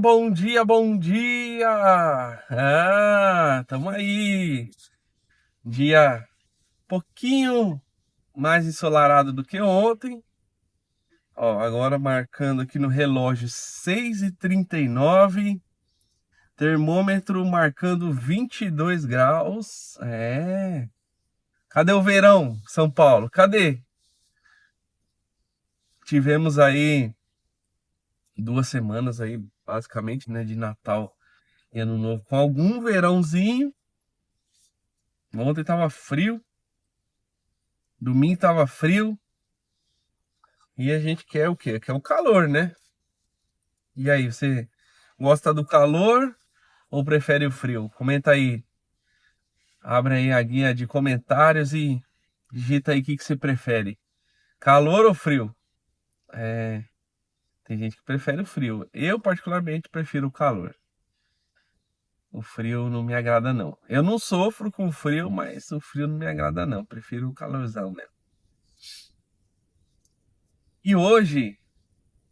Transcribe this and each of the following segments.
bom dia, bom dia! Tamo aí. Dia pouquinho mais ensolarado do que ontem. Ó, agora marcando aqui no relógio 6h39. Termômetro marcando 22 graus. Cadê o verão, São Paulo? Cadê? Tivemos aí 2 semanas aí, basicamente, né, de Natal e Ano Novo, com algum verãozinho. Ontem tava frio, domingo tava frio, e a gente quer o quê? Quer o calor, né? E aí, você gosta do calor ou prefere o frio? Comenta aí, abre aí a guia de comentários e digita aí o que você prefere, calor ou frio? É, tem gente que prefere o frio. Eu particularmente prefiro o calor. O frio não me agrada não. Eu não sofro com frio, mas o frio não me agrada não. Prefiro o calorzão, né? E hoje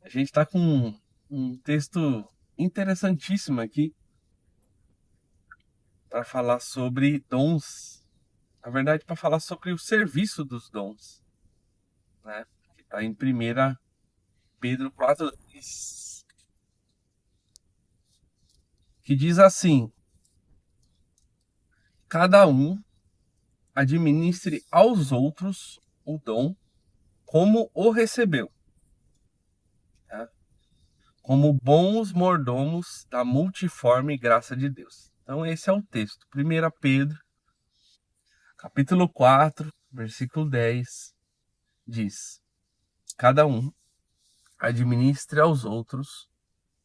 a gente está com um texto interessantíssimo aqui para falar sobre dons. Na verdade, para falar sobre o serviço dos dons, né? Que está em 1 Pedro 4, que diz assim: cada um administre aos outros o dom como o recebeu, tá? Como bons mordomos da multiforme graça de Deus. Então esse é o texto. 1 Pedro, capítulo 4, versículo 10, diz: cada um administre aos outros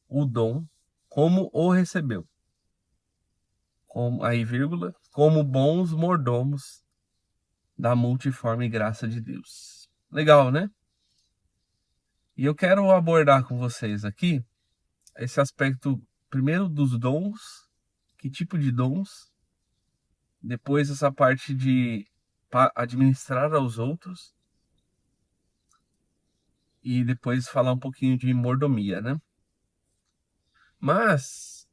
o dom como o recebeu. Como, aí, vírgula, como bons mordomos da multiforme graça de Deus. Legal, né? E eu quero abordar com vocês aqui esse aspecto, primeiro dos dons, que tipo de dons, depois essa parte de administrar aos outros, e depois falar um pouquinho de mordomia, né? Mas,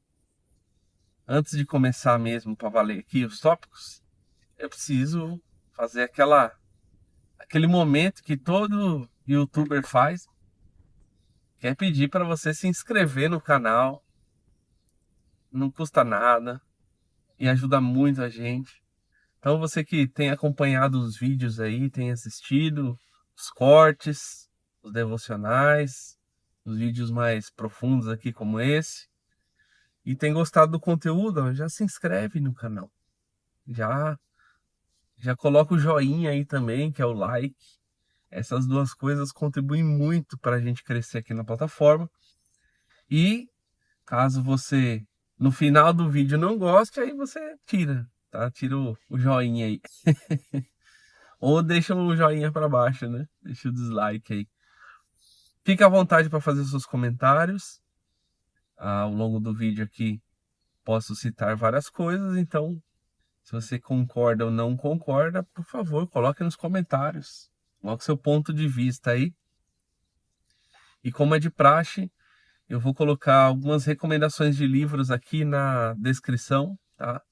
antes de começar mesmo para valer aqui os tópicos, eu preciso fazer aquele momento que todo youtuber faz, que é pedir para você se inscrever no canal. Não custa nada e ajuda muito a gente. Então você que tem acompanhado os vídeos aí, tem assistido os cortes, os devocionais, os vídeos mais profundos aqui como esse, e tem gostado do conteúdo, ó, já se inscreve no canal. Já já coloca o joinha aí também, que é o like. Essas duas coisas contribuem muito para a gente crescer aqui na plataforma. E caso você no final do vídeo não goste, aí você tira, tá? Tira o joinha aí. Ou deixa o joinha para baixo, né? Deixa o dislike aí. Fique à vontade para fazer seus comentários. Ao longo do vídeo aqui posso citar várias coisas, então se você concorda ou não concorda, por favor, coloque nos comentários. Coloque seu ponto de vista aí. E como é de praxe, eu vou colocar algumas recomendações de livros aqui na descrição, tá?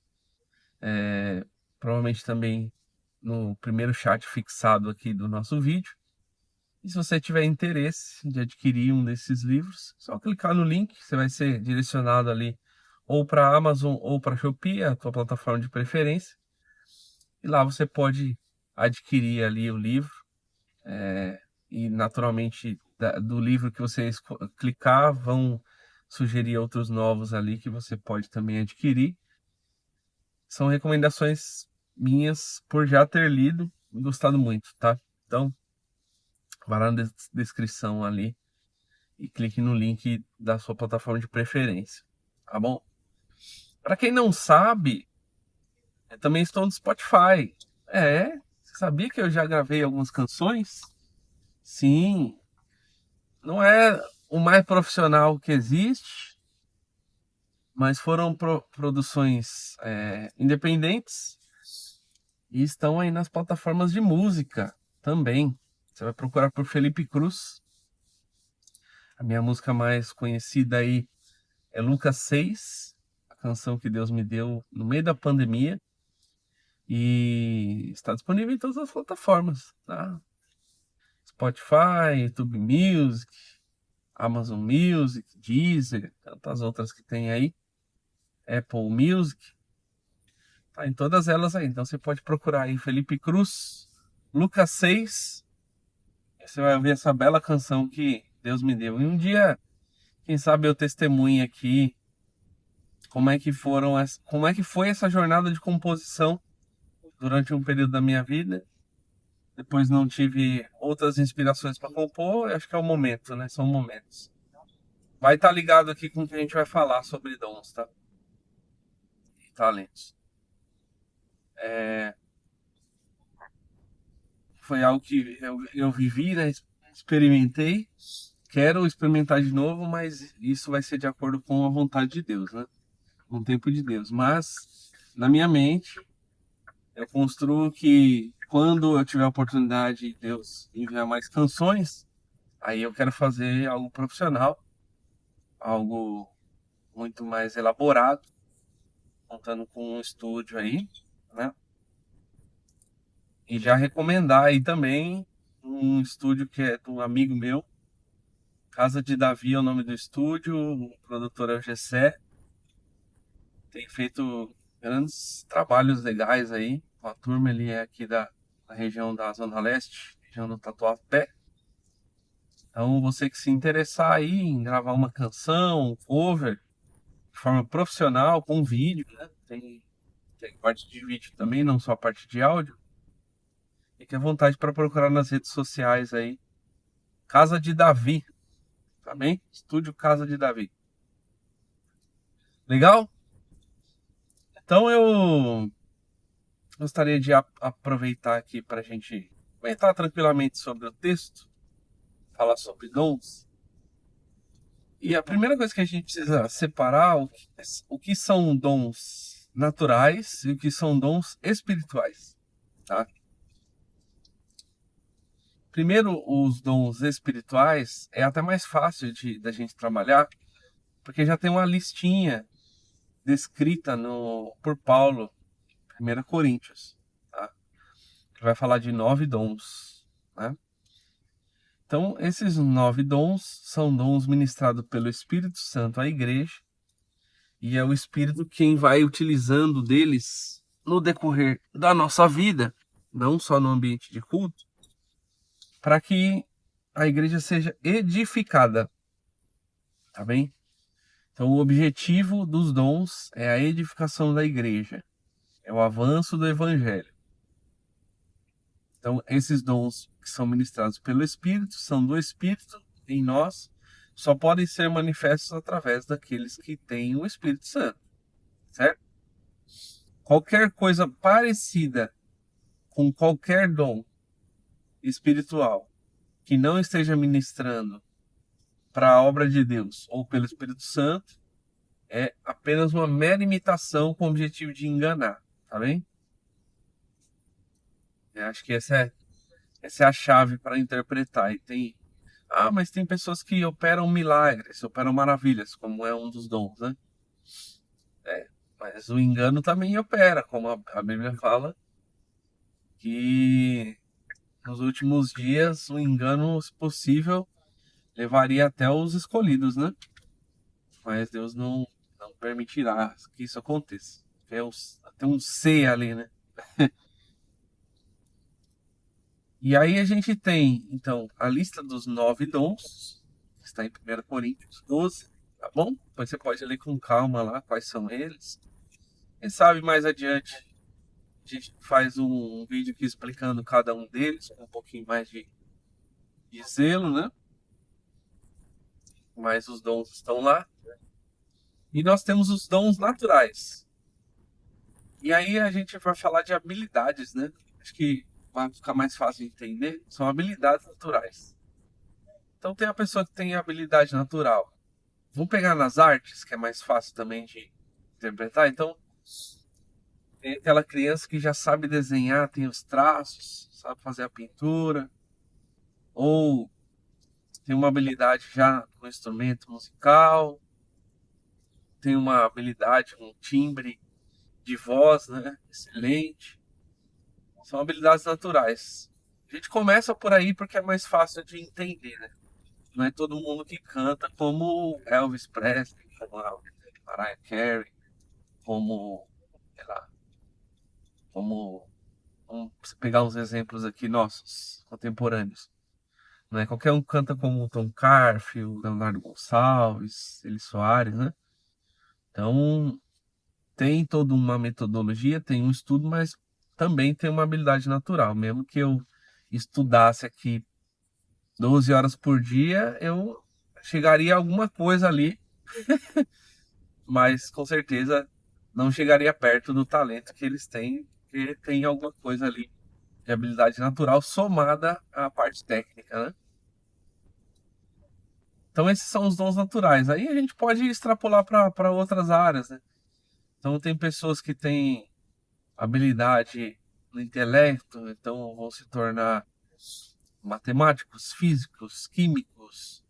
Provavelmente também no primeiro chat fixado aqui do nosso vídeo. E se você tiver interesse de adquirir um desses livros, só clicar no link, você vai ser direcionado ali ou para a Amazon ou para a Shopee, a tua plataforma de preferência. E lá você pode adquirir ali o livro. E naturalmente do livro que você clicar vão sugerir outros novos ali que você pode também adquirir. São recomendações minhas por já ter lido e gostado muito, tá? Então, vai lá na descrição ali e clique no link da sua plataforma de preferência, tá bom? Para quem não sabe, eu também estou no Spotify. Você sabia que eu já gravei algumas canções? Sim, não é o mais profissional que existe, mas foram produções independentes e estão aí nas plataformas de música também. Você vai procurar por Felipe Cruz. A minha música mais conhecida aí É Lucas 6, a canção que Deus me deu no meio da pandemia. E está disponível em todas as plataformas, tá? Spotify, YouTube Music, Amazon Music, Deezer, tantas outras que tem aí, Apple Music, tá em todas elas aí. Então você pode procurar aí Felipe Cruz, Lucas 6, e você vai ouvir essa bela canção que Deus me deu. E um dia, quem sabe eu testemunho aqui como é que foi essa jornada de composição durante um período da minha vida. Depois não tive outras inspirações para compor, acho que é o momento, né? São momentos. Vai estar ligado aqui com o que a gente vai falar sobre dons, tá? E talentos. É, foi algo que eu vivi, né? Experimentei. Quero experimentar de novo, mas isso vai ser de acordo com a vontade de Deus, né? Com o tempo de Deus. Mas, na minha mente, eu construo que quando eu tiver a oportunidade de Deus enviar mais canções, aí eu quero fazer algo profissional, algo muito mais elaborado, contando com um estúdio aí, né? E já recomendar aí também um estúdio que é de um amigo meu, Casa de Davi é o nome do estúdio, o produtor é o Gessé, tem feito grandes trabalhos legais aí, com a turma ali é aqui da região da Zona Leste, região do Tatuapé. Então você que se interessar aí em gravar uma canção, um cover, de forma profissional, com vídeo, né? Tem parte de vídeo também, não só a parte de áudio. Fique à vontade para procurar nas redes sociais aí. Casa de Davi, tá bem? Estúdio Casa de Davi. Legal? Então eu gostaria de aproveitar aqui para a gente comentar tranquilamente sobre o texto, falar sobre dons. E a primeira coisa que a gente precisa separar o que são dons naturais e o que são dons espirituais, tá? Primeiro, os dons espirituais é até mais fácil da gente trabalhar, porque já tem uma listinha descrita por Paulo, 1 Coríntios, tá? Que vai falar de 9 dons, né? Então, esses 9 dons são dons ministrados pelo Espírito Santo à igreja, e é o Espírito quem vai utilizando deles no decorrer da nossa vida, não só no ambiente de culto, para que a igreja seja edificada, tá bem? Então, o objetivo dos dons é a edificação da igreja, é o avanço do evangelho. Então, esses dons que são ministrados pelo Espírito, são do Espírito em nós, só podem ser manifestos através daqueles que têm o Espírito Santo, certo? Qualquer coisa parecida com qualquer dom espiritual que não esteja ministrando para a obra de Deus ou pelo Espírito Santo é apenas uma mera imitação com o objetivo de enganar, tá bem? Eu acho que essa é a chave para interpretar. Mas tem pessoas que operam milagres, operam maravilhas, como é um dos dons, né? É, mas o engano também opera, como a Bíblia fala, que nos últimos dias o engano, se possível, levaria até os escolhidos, né? Mas Deus não permitirá que isso aconteça. Tem um C ali, né? E aí a gente tem, então, a lista dos 9 dons, que está em 1 Coríntios 12, tá bom? Depois você pode ler com calma lá quais são eles. Quem sabe mais adiante a gente faz um vídeo aqui explicando cada um deles, com um pouquinho mais de zelo, né? Mas os dons estão lá. E nós temos os dons naturais. E aí a gente vai falar de habilidades, né? Acho que vai ficar mais fácil de entender. São habilidades naturais. Então tem a pessoa que tem habilidade natural. Vamos pegar nas artes, que é mais fácil também de interpretar. Então, tem aquela criança que já sabe desenhar, tem os traços, sabe fazer a pintura, ou tem uma habilidade já no instrumento musical, tem uma habilidade, um timbre de voz, né? Excelente. São habilidades naturais. A gente começa por aí porque é mais fácil de entender, né? Não é todo mundo que canta como Elvis Presley, como a Mariah Carey, como, sei lá, como, vamos pegar uns exemplos aqui nossos, contemporâneos. Não é qualquer um canta como o Tom Carfe, o Leonardo Gonçalves, Eli Soares, né? Então, tem toda uma metodologia, tem um estudo, mas também tem uma habilidade natural. Mesmo que eu estudasse aqui 12 horas por dia, eu chegaria a alguma coisa ali, mas com certeza não chegaria perto do talento que eles têm, porque tem alguma coisa ali de habilidade natural somada à parte técnica, né? Então esses são os dons naturais. Aí a gente pode extrapolar para outras áreas, né? Então tem pessoas que têm habilidade no intelecto, então vão se tornar matemáticos, físicos, químicos.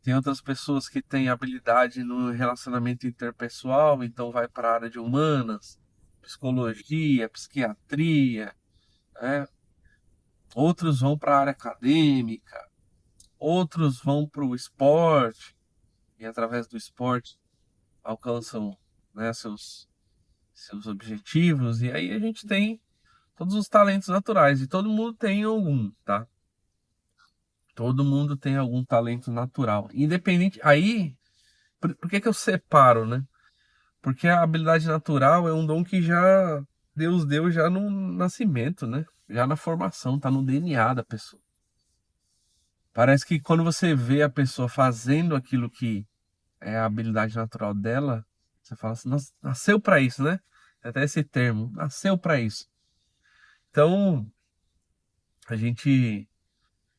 Tem outras pessoas que têm habilidade no relacionamento interpessoal, então vai para a área de humanas, psicologia, psiquiatria, né? Outros vão para a área acadêmica, outros vão para o esporte e através do esporte alcançam, né, seus objetivos. E aí a gente tem todos os talentos naturais e todo mundo tem algum, tá? Todo mundo tem algum talento natural. Independente. Aí, por que que eu separo, né? Porque a habilidade natural é um dom que já Deus deu já no nascimento, né? Já na formação, tá no DNA da pessoa. Parece que quando você vê a pessoa fazendo aquilo que é a habilidade natural dela, você fala assim, "Nossa, nasceu para isso, né? Tem até esse termo, nasceu para isso." Então, a gente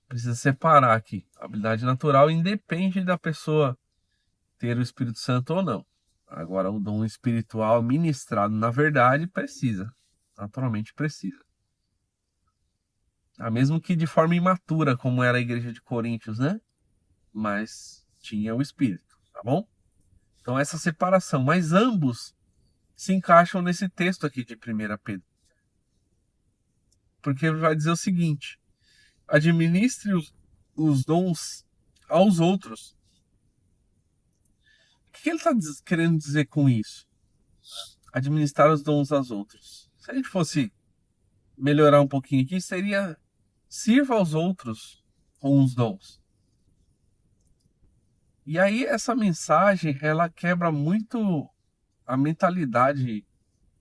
precisa separar aqui. A habilidade natural independe da pessoa ter o Espírito Santo ou não. Agora, o dom espiritual ministrado na verdade precisa. Naturalmente precisa. Mesmo que de forma imatura, como era a igreja de Coríntios, né? Mas tinha o Espírito, tá bom? Então, essa separação. Mas ambos se encaixam nesse texto aqui de 1 Pedro. Porque ele vai dizer o seguinte: administre os dons aos outros. O que ele está querendo dizer com isso? Administrar os dons aos outros. Se a gente fosse melhorar um pouquinho aqui, seria sirva aos outros com os dons. E aí essa mensagem, ela quebra muito a mentalidade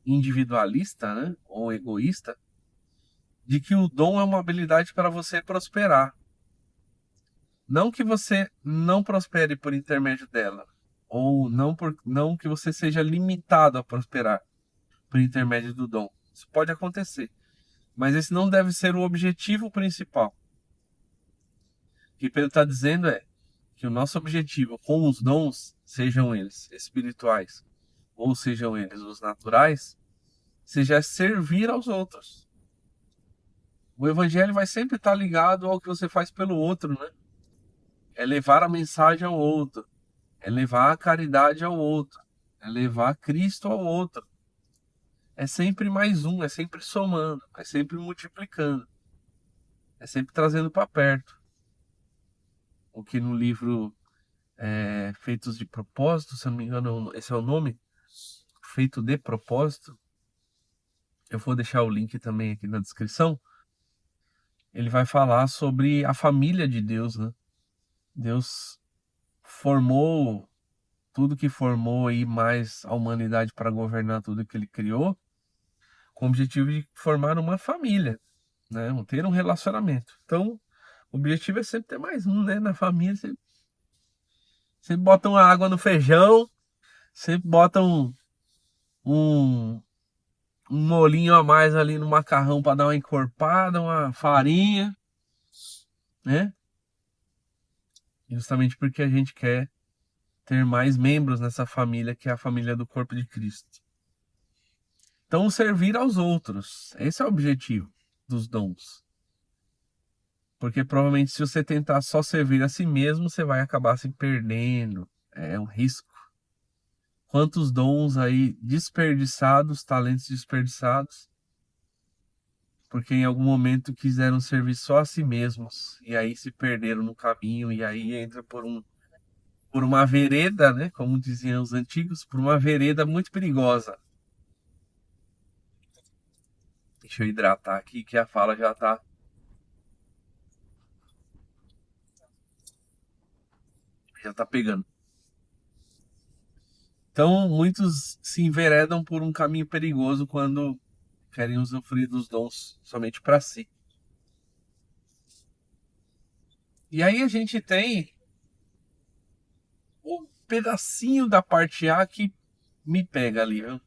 individualista, né, ou egoísta, de que o dom é uma habilidade para você prosperar. Não que você não prospere por intermédio dela, ou não que você seja limitado a prosperar por intermédio do dom. Isso pode acontecer, mas esse não deve ser o objetivo principal. O que Pedro está dizendo é que o nosso objetivo com os dons, sejam eles espirituais ou sejam eles os naturais, seja servir aos outros. O evangelho vai sempre estar ligado ao que você faz pelo outro, né? É levar a mensagem ao outro, é levar a caridade ao outro, é levar Cristo ao outro. É sempre mais um, é sempre somando, é sempre multiplicando, é sempre trazendo para perto. O que no livro Feitos de Propósito, se eu não me engano, esse é o nome, Feito de Propósito, eu vou deixar o link também aqui na descrição. Ele vai falar sobre a família de Deus, né? Deus formou tudo que formou e mais a humanidade para governar tudo que ele criou, com o objetivo de formar uma família, né? Ter um relacionamento. Então, o objetivo é sempre ter mais um, né? Na família, sempre botam uma água no feijão, sempre botam um, um molhinho a mais ali no macarrão para dar uma encorpada, uma farinha, né? Justamente porque a gente quer ter mais membros nessa família, que é a família do corpo de Cristo. Então, servir aos outros, esse é o objetivo dos dons. Porque provavelmente se você tentar só servir a si mesmo, você vai acabar se perdendo. É um risco. Quantos dons aí desperdiçados, talentos desperdiçados, porque em algum momento quiseram servir só a si mesmos e aí se perderam no caminho e aí entra por uma vereda, né, como diziam os antigos, por uma vereda muito perigosa. Deixa eu hidratar aqui que a fala já tá pegando. Então, muitos se enveredam por um caminho perigoso quando querem usufruir dos dons somente para si. E aí a gente tem um pedacinho da parte A que me pega ali, viu?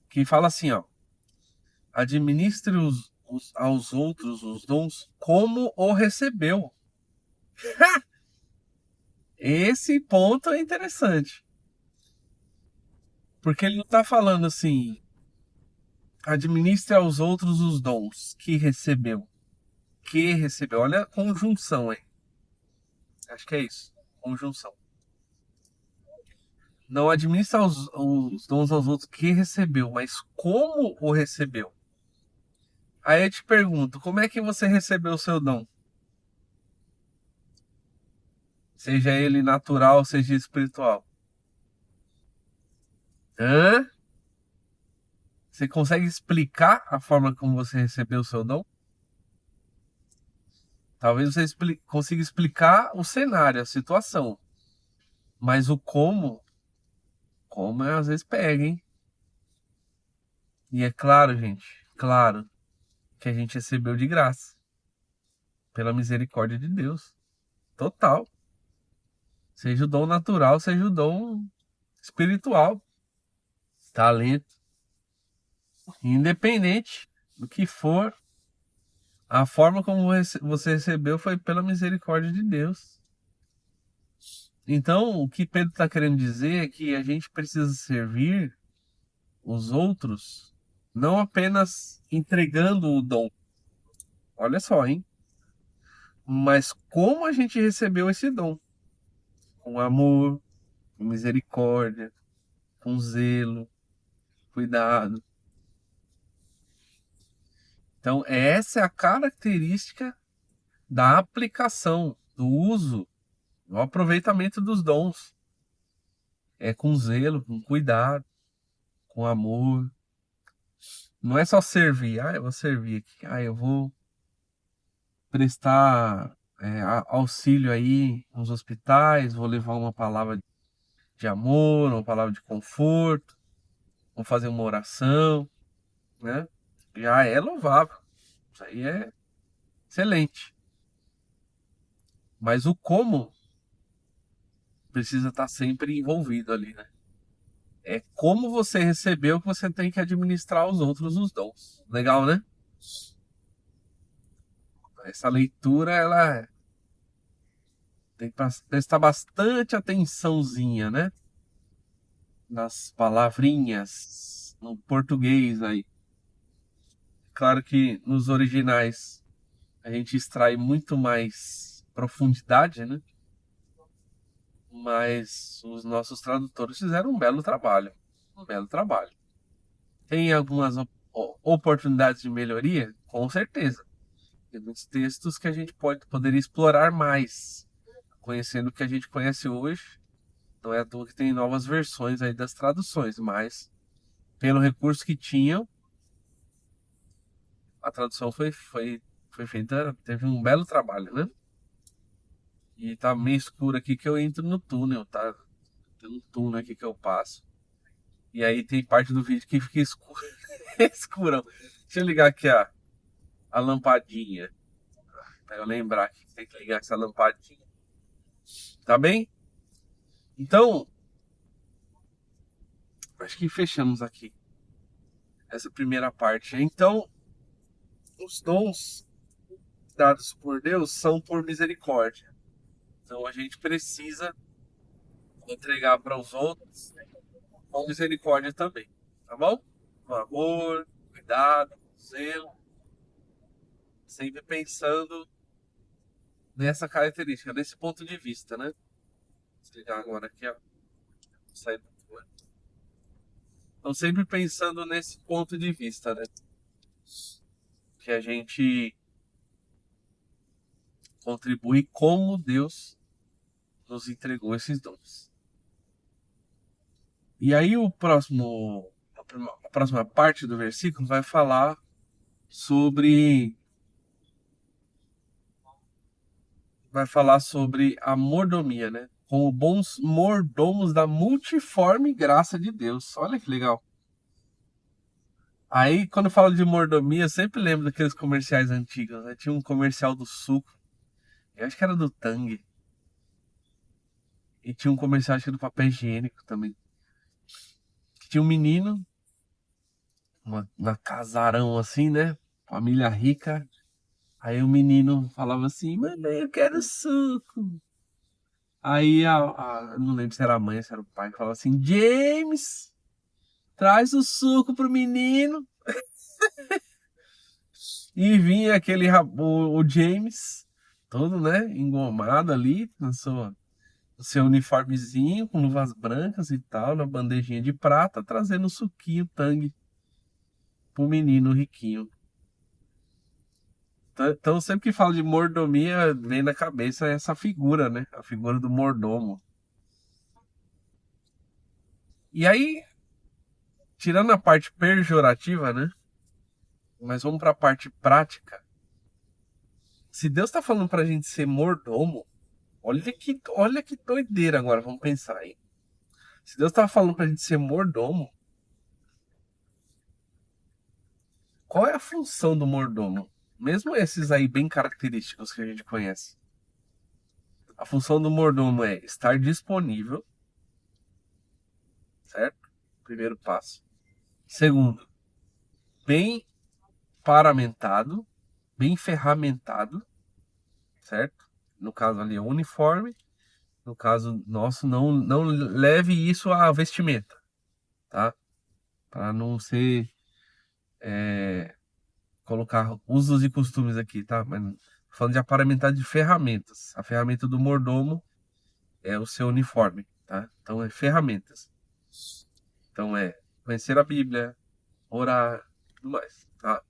Que fala assim, ó: administre aos outros os dons como o recebeu. Esse ponto é interessante, porque ele não está falando assim, administre aos outros os dons que recebeu. Que recebeu. Olha a conjunção aí. Acho que é isso. Conjunção. Não administra os dons aos outros que recebeu, mas como o recebeu. Aí eu te pergunto, como é que você recebeu o seu dom? Seja ele natural, seja espiritual. Hã? Você consegue explicar a forma como você recebeu o seu dom? Talvez você consiga explicar o cenário, a situação. Mas o como às vezes pega, hein? E é claro, gente, claro que a gente recebeu de graça, pela misericórdia de Deus. Total. Seja o dom natural, seja o dom espiritual, talento. Independente do que for, a forma como você recebeu foi pela misericórdia de Deus. Então, o que Pedro está querendo dizer é que a gente precisa servir os outros, não apenas entregando o dom. Olha só, hein? Mas como a gente recebeu esse dom? Com amor, com misericórdia, com zelo, cuidado. Então, essa é a característica da aplicação, do uso, do aproveitamento dos dons. É com zelo, com cuidado, com amor. Não é só servir. Ah, eu vou servir aqui. Ah, eu vou prestar auxílio aí nos hospitais, vou levar uma palavra de amor, uma palavra de conforto, vou fazer uma oração, né? Já é louvável. Isso aí é excelente. Mas o como precisa estar sempre envolvido ali, né? É como você recebeu que você tem que administrar aos outros os dons. Legal, né? Essa leitura, ela tem que prestar bastante atençãozinha, né? Nas palavrinhas, no português aí. Claro que nos originais a gente extrai muito mais profundidade, né? Mas os nossos tradutores fizeram um belo trabalho. Um belo trabalho. Tem algumas oportunidades de melhoria? Com certeza. Tem muitos textos que a gente poderia explorar mais, conhecendo o que a gente conhece hoje. Não é à toa que tem novas versões aí das traduções, mas pelo recurso que tinham, a tradução foi feita, teve um belo trabalho, né? E tá meio escuro aqui que eu entro no túnel, tá? Tem um túnel aqui que eu passo. E aí tem parte do vídeo que fica escuro. Escurão. Deixa eu ligar aqui a lampadinha. Pra eu lembrar que tem que ligar essa lampadinha. Tá bem? Então, acho que fechamos aqui essa primeira parte. Então, os dons dados por Deus são por misericórdia. Então a gente precisa entregar para os outros com misericórdia também, tá bom? Com amor, cuidado, zelo, sempre pensando nessa característica, nesse ponto de vista, né? Vou desligar agora aqui, ó. Sair do... Então, sempre pensando nesse ponto de vista, né? Que a gente contribui como Deus nos entregou esses dons. E aí a próxima parte do versículo sobre vai falar sobre a mordomia, né? Como bons mordomos da multiforme graça de Deus. Olha que legal. Aí, quando eu falo de mordomia, eu sempre lembro daqueles comerciais antigos, né? Tinha um comercial do suco, eu acho que era do Tang, e tinha um comercial, acho que do papel higiênico também. Que tinha um menino, na casarão assim, né? Família rica. Aí o menino falava assim: Mamãe, eu quero suco. Aí não lembro se era a mãe, se era o pai, que falava assim: James, traz o suco pro menino. E vinha o James, todo, né, engomado ali, no seu uniformezinho, com luvas brancas e tal, na bandejinha de prata, trazendo o suquinho Tang pro menino riquinho. Então, sempre que falo de mordomia, vem na cabeça essa figura, né? A figura do mordomo. E aí, tirando a parte pejorativa, né? Mas vamos para a parte prática. Se Deus está falando para a gente ser mordomo, olha que doideira agora, vamos pensar aí. Se Deus está falando para a gente ser mordomo, qual é a função do mordomo? Mesmo esses aí bem característicos que a gente conhece. A função do mordomo é estar disponível, certo? Primeiro passo. Segundo, bem paramentado, bem ferramentado, certo? No caso ali é o uniforme. No caso nosso, não leve isso à vestimenta, tá? Para não ser colocar usos e costumes aqui, tá? Mas falando de aparamentar de ferramentas. A ferramenta do mordomo é o seu uniforme, tá? Então é ferramentas. Então é conhecer a Bíblia, orar, tudo mais, tá?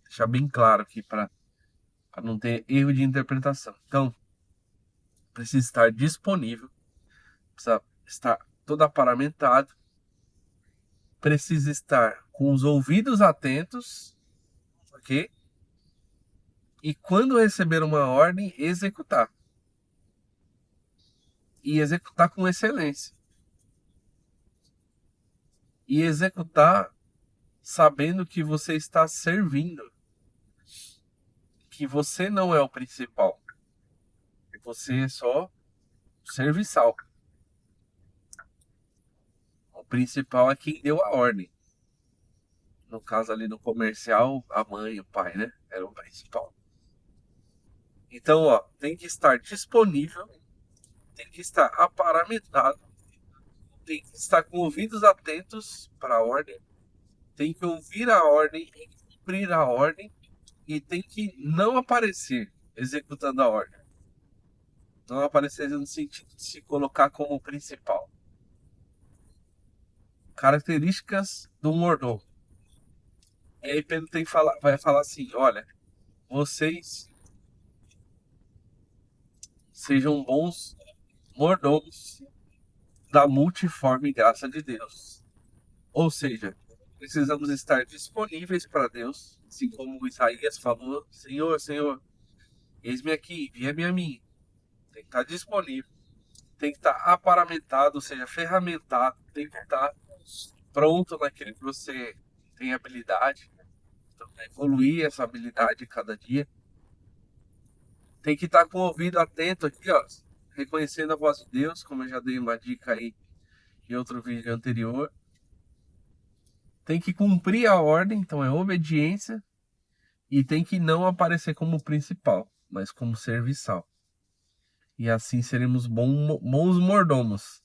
Deixar bem claro aqui para não ter erro de interpretação. Então, precisa estar disponível, precisa estar todo aparamentado, precisa estar com os ouvidos atentos, ok? E quando receber uma ordem, executar. E executar com excelência. E executar sabendo que você está servindo, que você não é o principal, que você é só serviçal. O principal é quem deu a ordem. No caso ali no comercial, a mãe, o pai, né? Era o principal. Então, ó, tem que estar disponível, tem que estar aparamentado, tem que estar com ouvidos atentos para a ordem, tem que ouvir a ordem e cumprir a ordem e tem que não aparecer executando a ordem. Não aparecer no sentido de se colocar como principal. Características do mordomo. E aí Pedro vai falar assim: olha, vocês sejam bons mordomos da multiforme graça de Deus. Ou seja, precisamos estar disponíveis para Deus, assim como Isaías falou: Senhor, Senhor, eis-me aqui, envia-me a mim. Tem que estar disponível, tem que estar aparamentado, ou seja, ferramentado, tem que estar pronto naquilo que você tem habilidade, então, evoluir essa habilidade cada dia. Tem que estar com o ouvido atento aqui, ó, reconhecendo a voz de Deus, como eu já dei uma dica aí em outro vídeo anterior. Tem que cumprir a ordem, então é obediência, e tem que não aparecer como principal, mas como serviçal. E assim seremos bons mordomos.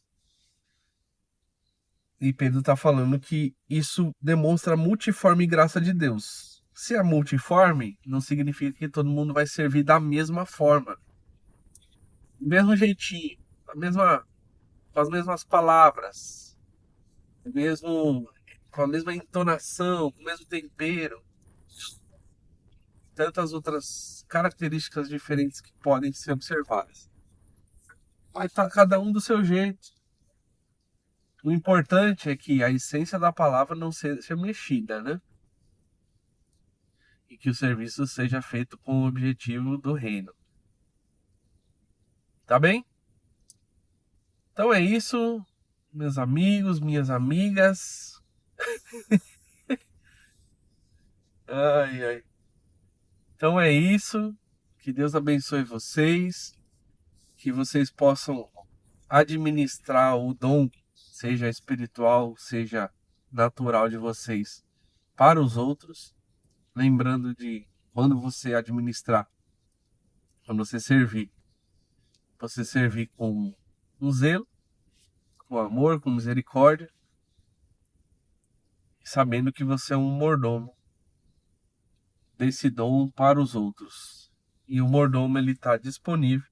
E Pedro está falando que isso demonstra a multiforme graça de Deus. Se é multiforme, não significa que todo mundo vai servir da mesma forma, do mesmo jeitinho, com as mesmas palavras, mesmo com a mesma entonação, com o mesmo tempero, tantas outras características diferentes que podem ser observadas. Vai estar cada um do seu jeito. O importante é que a essência da palavra não seja mexida, né? E que o serviço seja feito com o objetivo do reino. Tá bem? Então é isso, meus amigos, minhas amigas. Ai, ai. Então é isso. Que Deus abençoe vocês. Que vocês possam administrar o dom, seja espiritual, seja natural de vocês, para os outros. Lembrando de quando você administrar, quando você servir com zelo, com amor, com misericórdia, sabendo que você é um mordomo desse dom para os outros. E o mordomo ele está disponível,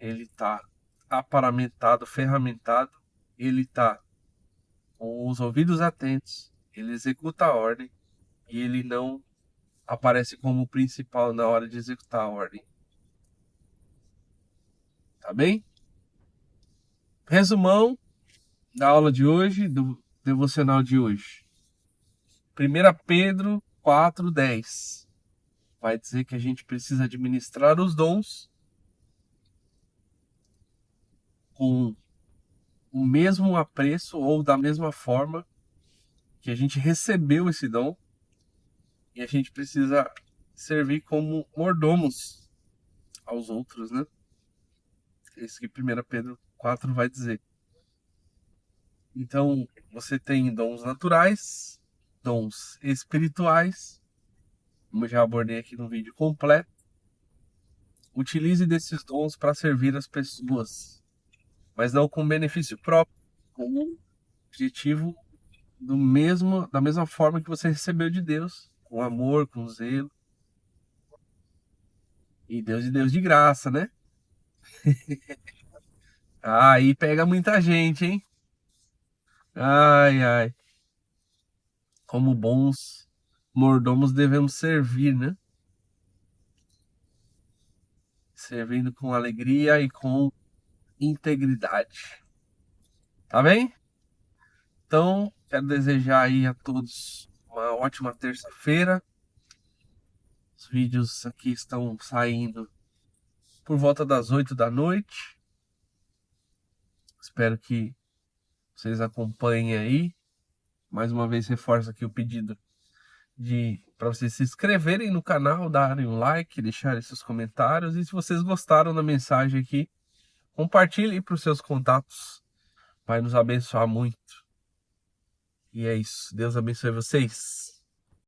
ele está aparamentado, ferramentado, ele está com os ouvidos atentos, ele executa a ordem e ele não aparece como principal na hora de executar a ordem. Tá bem? Resumão da aula de hoje, do devocional de hoje. 1 Pedro 4:10 vai dizer que a gente precisa administrar os dons com o mesmo apreço ou da mesma forma que a gente recebeu esse dom, e a gente precisa servir como mordomos aos outros, né? É isso que 1 Pedro 4 vai dizer. Então, você tem dons naturais, dons espirituais, como eu já abordei aqui no vídeo completo. Utilize desses dons para servir as pessoas, mas não com benefício próprio, com o objetivo da mesma forma que você recebeu de Deus, com amor, com zelo. E Deus de graça, né? Aí pega muita gente, hein? Ai, ai. Como bons mordomos devemos servir, né? Servindo com alegria e com integridade. Tá bem? Então, quero desejar aí a todos uma ótima terça-feira. Os vídeos aqui estão saindo por volta das 8 da noite. Espero que vocês acompanhem aí. Mais uma vez reforço aqui o pedido para vocês se inscreverem no canal, darem um like, deixarem seus comentários. E se vocês gostaram da mensagem aqui, compartilhem para os seus contatos. Vai nos abençoar muito. E é isso. Deus abençoe vocês.